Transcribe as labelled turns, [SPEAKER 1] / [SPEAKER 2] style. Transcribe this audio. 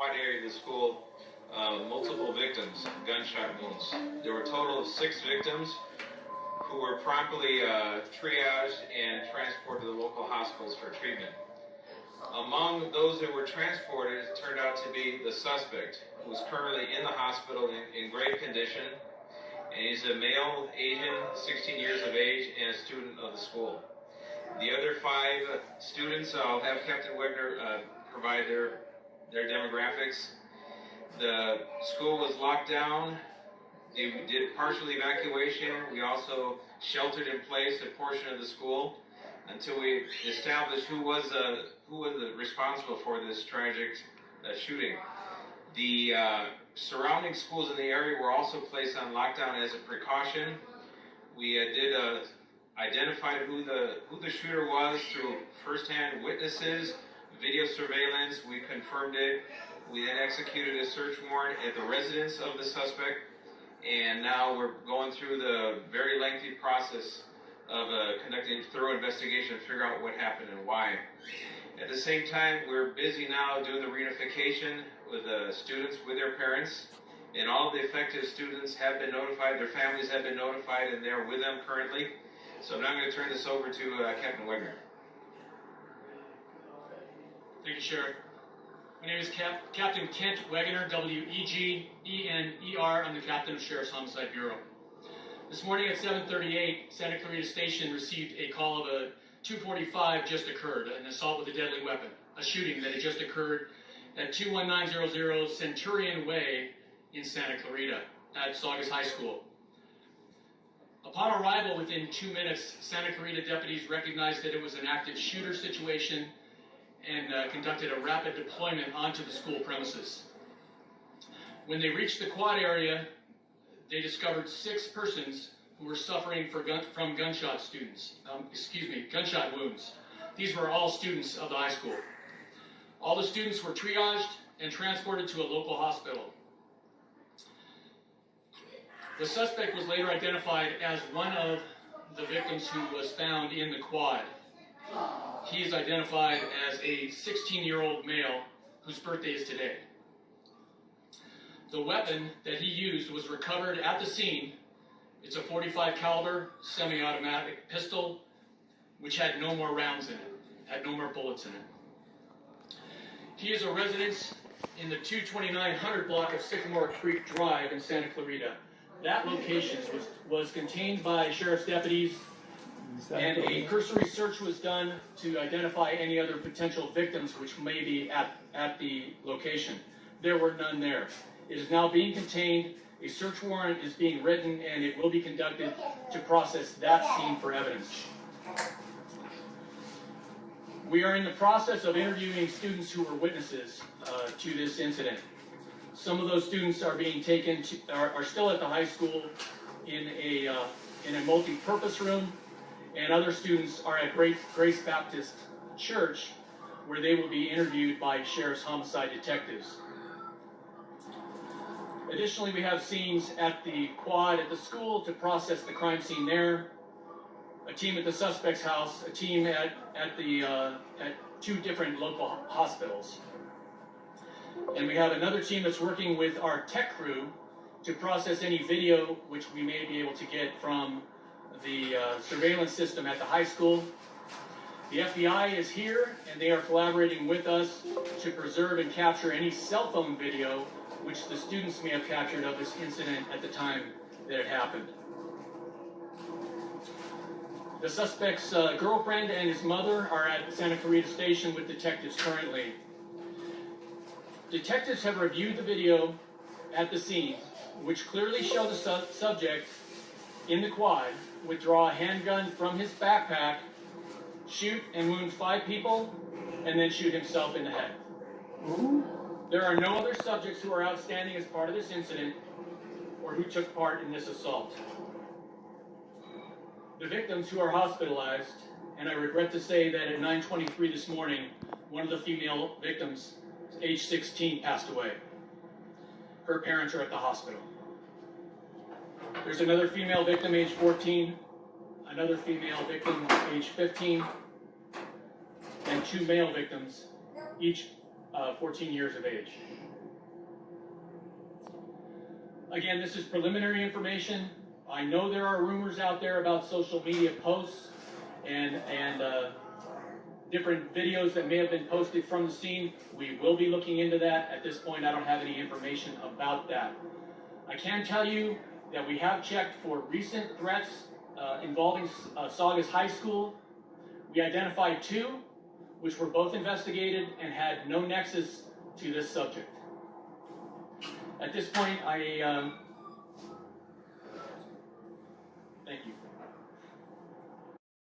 [SPEAKER 1] quad area of the school, multiple victims, gunshot wounds. There were a total of 6 victims who were promptly triaged and transported to the local hospitals for treatment. Among those that were transported, it turned out to be the suspect, who is currently in the hospital in grave condition, and he's a male, Asian, 16 years of age, and a student of the school. The other 5 students, I'll have Captain Wegner provide their demographics. The school was locked down. They did partial evacuation. We also sheltered in place a portion of the school until we established who was responsible for this tragic shooting. The surrounding schools in the area were also placed on lockdown as a precaution. We did identify who the shooter was through firsthand witnesses, video surveillance. We confirmed it. We then executed a search warrant at the residence of the suspect, and now we're going through the very lengthy process of conducting a thorough investigation to figure out what happened and why. At the same time, we're busy now doing the reunification with the students with their parents, and all of the affected students have been notified, their families have been notified, and they're with them currently. So now I'm going to turn this over to Captain Wegner.
[SPEAKER 2] Thank you, Sheriff. My name is Captain Kent Wegener, W-E-G-E-N-E-R. I'm the Captain of Sheriff's Homicide Bureau. This morning at 7:38, Santa Clarita Station received a call of a 245 just occurred, an assault with a deadly weapon, a shooting that had just occurred at 21900 Centurion Way in Santa Clarita at Saugus High School. Upon arrival within 2 minutes, Santa Clarita deputies recognized that it was an active shooter situation and conducted a rapid deployment onto the school premises. When they reached the quad area, they discovered 6 persons who were suffering from gunshot wounds. These were all students of the high school. All the students were triaged and transported to a local hospital. The suspect was later identified as one of the victims who was found in the quad. He is identified as a 16-year-old male whose birthday is today. The weapon that he used was recovered at the scene. It's a .45 caliber semi-automatic pistol, which had no more rounds in it, had no more bullets in it. He is a resident in the 22900 block of Sycamore Creek Drive in Santa Clarita. That location was contained by sheriff's deputies, and a cursory search was done to identify any other potential victims which may be at the location. There were none there. It is now being contained. A search warrant is being written, and it will be conducted to process that scene for evidence. We are in the process of interviewing students who were witnesses to this incident. Some of those students are being taken are still at the high school in a multi-purpose room, and other students are at Grace Baptist Church, where they will be interviewed by sheriff's homicide detectives. Additionally, we have scenes at the quad at the school to process the crime scene there, a team at the suspect's house, a team at 2 different local hospitals. And we have another team that's working with our tech crew to process any video which we may be able to get from the surveillance system at the high school. The FBI is here, and they are collaborating with us to preserve and capture any cell phone video which the students may have captured of this incident at the time that it happened. The suspect's girlfriend and his mother are at Santa Clarita Station with detectives currently. Detectives have reviewed the video at the scene, which clearly show the subject in the quad withdraw a handgun from his backpack, shoot and wound 5 people, and then shoot himself in the head. There are no other subjects who are outstanding as part of this incident or who took part in this assault. The victims who are hospitalized, and I regret to say that at 9:23 this morning, one of the female victims, age 16, passed away. Her parents are at the hospital. There's another female victim, age 14, another female victim, age 15, and 2 male victims, each 14 years of age. Again, this is preliminary information. I know there are rumors out there about social media posts and different videos that may have been posted from the scene. We will be looking into that. At this point, I don't have any information about that. I can tell you that we have checked for recent threats involving Saugus High School. We identified 2, which were both investigated and had no nexus to this subject. At this point, thank you.